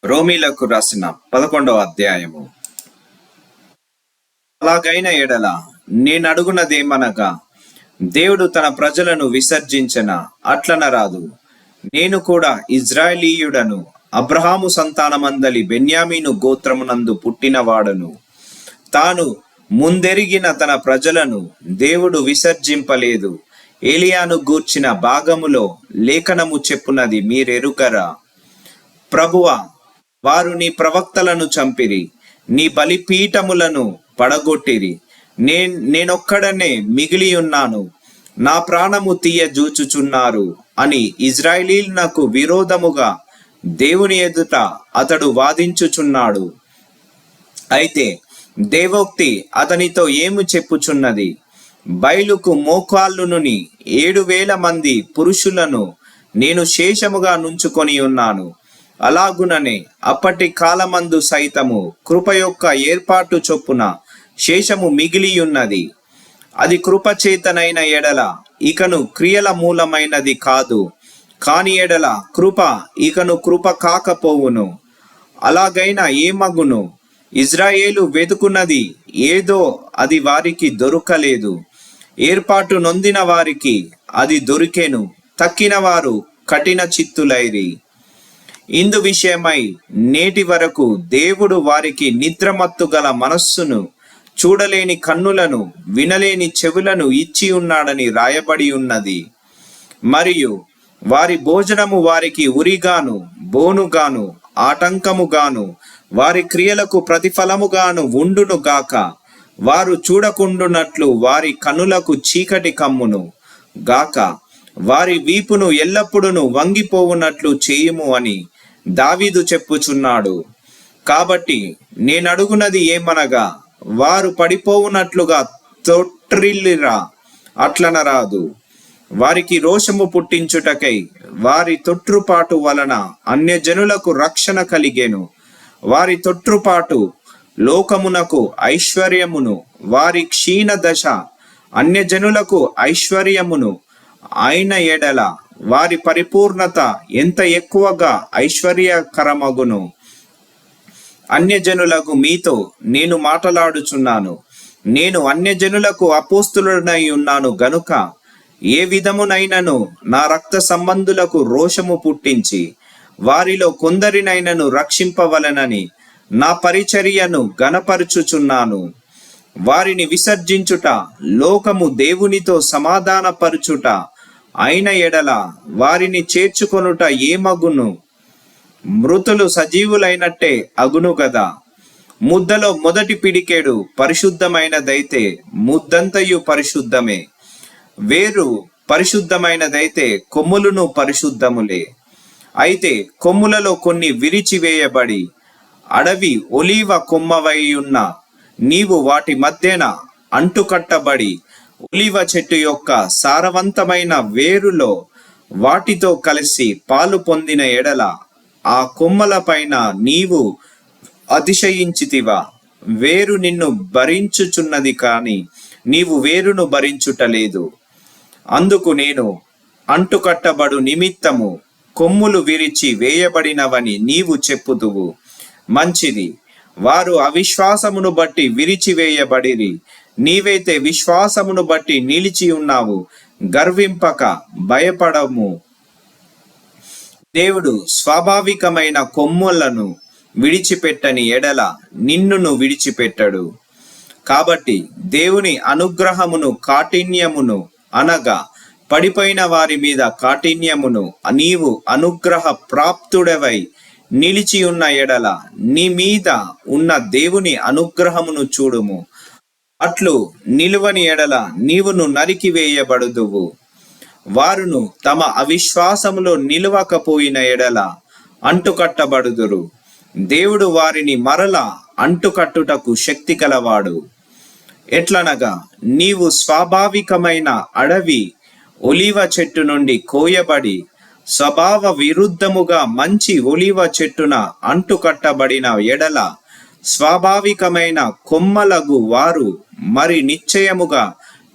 రోమీలకు రాసిన 11వ అధ్యాయము. అలాగైన ఎడల నేనడుగునదేమనగా, దేవుడు తన ప్రజలను విసర్జించిన అట్లనరాదు. నేను కూడా ఇజ్రాయేలీయుడను, అబ్రహాము సంతానమందలి బెన్యామీను గోత్రమునందు పుట్టినవాడను. తాను ముందెరిగిన తన ప్రజలను దేవుడు విసర్జింపలేదు. ఏలియాను గూర్చిన భాగములో లేఖనము చెప్పునది మీరెరుకరా? ప్రభువా, వారు నీ ప్రవక్తలను చంపిరి, నీ బలిపీఠములను పడగొట్టిరి. నేనొక్కడనే మిగిలి ఉన్నాను, నా ప్రాణము తీయజూచుచున్నారు అని ఇజ్రాయేలీయులకు విరోధముగా దేవుని ఎదుట అతడు వాదించుచున్నాడు. అయితే దేవోక్తి అతనితో ఏమి చెప్పుచున్నది? బయలుకు మోకాళ్ళునుని 7,000 మంది పురుషులను నేను శేషముగా నుంచుకొని ఉన్నాను. అలాగుననే అప్పటి కాలమందు సైతము కృప యొక్క ఏర్పాటు చొప్పున శేషము మిగిలియున్నది. అది కృపచేతనైన ఎడల ఇకను క్రియల మూలమైనది కాదు, కాని ఎడల కృప ఇకను కృప కాకపోవును. అలాగైనా ఏమగును? ఇజ్రాయేలు వెతుకున్నది ఏదో అది వారికి దొరకలేదు. ఏర్పాటు నొందిన వారికి అది దొరికెను, తక్కిన వారు కఠిన చిత్తులైరి. ఇందు విషయమై నేటి వరకు దేవుడు వారికి నిద్రమత్తు గల మనస్సును, చూడలేని కన్నులను, వినలేని చెవులను ఇచ్చి ఉన్నాడని రాయబడి ఉన్నది. మరియు వారి భోజనము వారికి ఉరిగాను, బోనుగాను, ఆటంకముగాను, వారి క్రియలకు ప్రతిఫలముగాను ఉండును గాక. వారు చూడకుండునట్లు వారి కనులకు చీకటి కమ్మును గాక. వారి వీపును ఎల్లప్పుడూ వంగిపోవునట్లు చేయుము అని దావీదు చెప్పుచున్నాడు. కాబట్టి నేనడుగునది ఏమనగా, వారు పడిపోవునట్లుగా తొట్రిల్లిరా, అట్లనరాదు. వారికి రోషము పుట్టించుటకై వారి తొట్రుపాటు వలన అన్యజనులకు రక్షణ కలిగెను. వారి తొట్రుపాటు లోకమునకు ఐశ్వర్యమును, వారి క్షీణ దశ అన్యజనులకు ఐశ్వర్యమును అయిన ఎడల వారి పరిపూర్ణత ఎంత ఎక్కువగా ఐశ్వర్యకరమగును. అన్యజనులకు మీతో నేను మాటలాడుచున్నాను. నేను అన్యజనులకు అపోస్తులుడనై ఉన్నాను గనుక ఏ విధమునైనను నా రక్త సంబంధులకు రోషము పుట్టించి వారిలో కొందరినైనను రక్షింపవలనని నా పరిచర్యను గణపరుచుచున్నాను. వారిని విసర్జించుట లోకము దేవునితో సమాధానపరుచుట అయిన ఎడల వారిని చేర్చుకొనుట ఏమగును? మృతులు సజీవులైనట్టే అగును గదా. ముద్దలో మొదటి పిడికెడు పరిశుద్ధమైనదైతే ముద్దంతయు పరిశుద్ధమే. వేరు పరిశుద్ధమైనదైతే కొమ్ములను పరిశుద్ధములే. అయితే కొమ్ములలో కొన్ని విరిచివేయబడి అడవి ఒలీవ కొమ్మవై ఉన్న నీవు వాటి మధ్యన అంటుకట్టబడి ఒలీవ చెట్టు యొక్క సారవంతమైన వేరులో వాటితో కలిసి పాలు పొందిన ఎడల ఆ కొమ్మల పైన నీవు అతిశయించితివా? వేరు నిన్ను భరించుచున్నది కాని నీవు వేరును భరించుటలేదు. అందుకు నేను అంటుకట్టబడు నిమిత్తము కొమ్ములు విరిచి వేయబడినవని నీవు చెప్పుదువు. మంచిది, వారు అవిశ్వాసమును బట్టి విరిచివేయబడిరి, నీవైతే విశ్వాసమును బట్టి నిలిచి ఉన్నావు. గర్వింపక భయపడము. దేవుడు స్వాభావికమైన కొమ్ములను విడిచిపెట్టని ఎడల నిన్నును విడిచిపెట్టడు. కాబట్టి దేవుని అనుగ్రహమును కాఠిన్యమును అనగా పడిపోయిన వారి మీద కాఠిన్యమును నీవు అనుగ్రహ ప్రాప్తుడవై నిలిచి ఉన్న ఎడల నీ మీద ఉన్న దేవుని అనుగ్రహమును చూడుము. అట్లు నిలువని ఎడల నీవును నరికివేయబడుదువు. వారును తమ అవిశ్వాసములో నిలువకపోయిన ఎడల అంటుకట్టబడుదురు. దేవుడు వారిని మరల అంటుకట్టుటకు శక్తి కలవాడు. ఎట్లనగా నీవు స్వాభావికమైన అడవి ఒలీవ చెట్టు నుండి కోయబడి స్వభావ విరుద్ధముగా మంచి ఒలీవ చెట్టున అంటుకట్టబడిన ఎడల స్వాభావికమైన కొమ్మలగు వారు మరి నిశ్చయముగా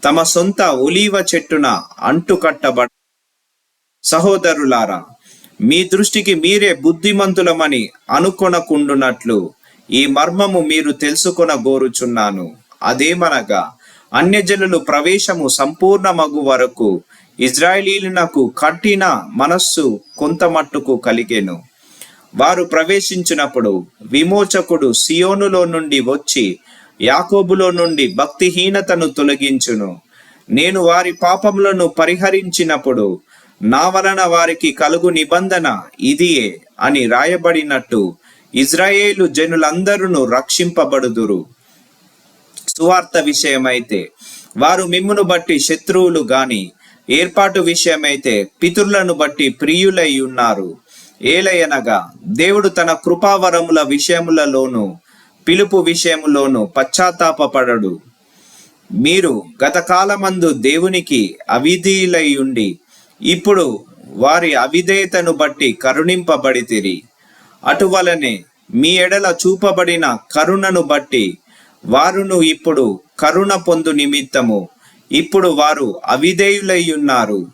తమ సొంత ఒలీవ చెట్టున అంటుకట్టబడ. సహోదరులారా, మీ దృష్టికి మీరే బుద్ధిమంతులమని అనుకొనకుండునట్లు ఈ మర్మము మీరు తెలుసుకొనగోరుచున్నాను. అదేమనగా, అన్యజనులు ప్రవేశము సంపూర్ణమగు వరకు ఇజ్రాయేలీయులకు కఠిన మనస్సు కొంత మట్టుకు కలిగెను. వారు ప్రవేశించినప్పుడు విమోచకుడు సియోనులో నుండి వచ్చి యాకోబులో నుండి భక్తిహీనతను తొలగించును. నేను వారి పాపములను పరిహరించినప్పుడు నా వలన వారికి కలుగు నిబంధన ఇదియే అని రాయబడినట్టు ఇజ్రాయేలు జనులందరూ రక్షింపబడుదురు. సువార్త విషయమైతే వారు మిమ్మును బట్టి శత్రువులు గాని, ఏర్పాటు విషయమైతే పితరులను బట్టి ప్రియులై ఉన్నారు. ఏలయనగా దేవుడు తన కృపావరముల విషయములలోను పిలుపు విషయములోను పశ్చాత్తాపపడడు. మీరు గతకాలమందు దేవునికి అవిధేయులై ఉండి ఇప్పుడు వారి అవిధేయతను బట్టి కరుణింపబడితిరి. అటువలనే మీ ఎడల చూపబడిన కరుణను బట్టి వారును ఇప్పుడు కరుణ పొందు నిమిత్తము ఇప్పుడు వారు అవిధేయులై ఉన్నారు.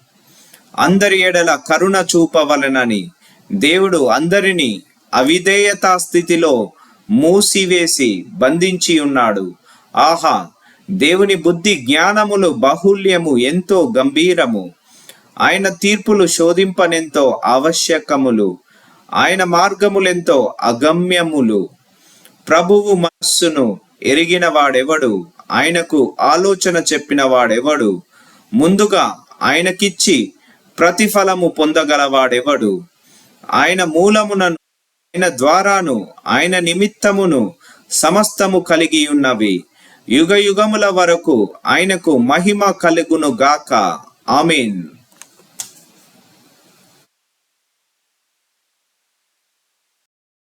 అందరి ఎడల కరుణ చూపవలనని దేవుడు అందరినీ అవిధేయతా స్థితిలో మూసివేసి బంధించి ఉన్నాడు. ఆహా, దేవుని బుద్ధి జ్ఞానములు బాహుల్యము ఎంతో గంభీరము. ఆయన తీర్పులు శోధింపనెంతో ఆవశ్యకములు. ఆయన మార్గములెంతో అగమ్యములు. ప్రభువు మనస్సును ఎరిగిన వాడెవడు? ఆయనకు ఆలోచన చెప్పిన వాడెవడు? ముందుగా ఆయనకిచ్చి ప్రతిఫలము పొందగలవాడెవడు? ఆయన మూలమునను, ఆయన ద్వారాను, ఆయన నిమిత్తమును సమస్తము కలిగి ఉన్నవి. యుగ యుగముల వరకు ఆయనకు మహిమ కలుగును గాక. ఆమేన్.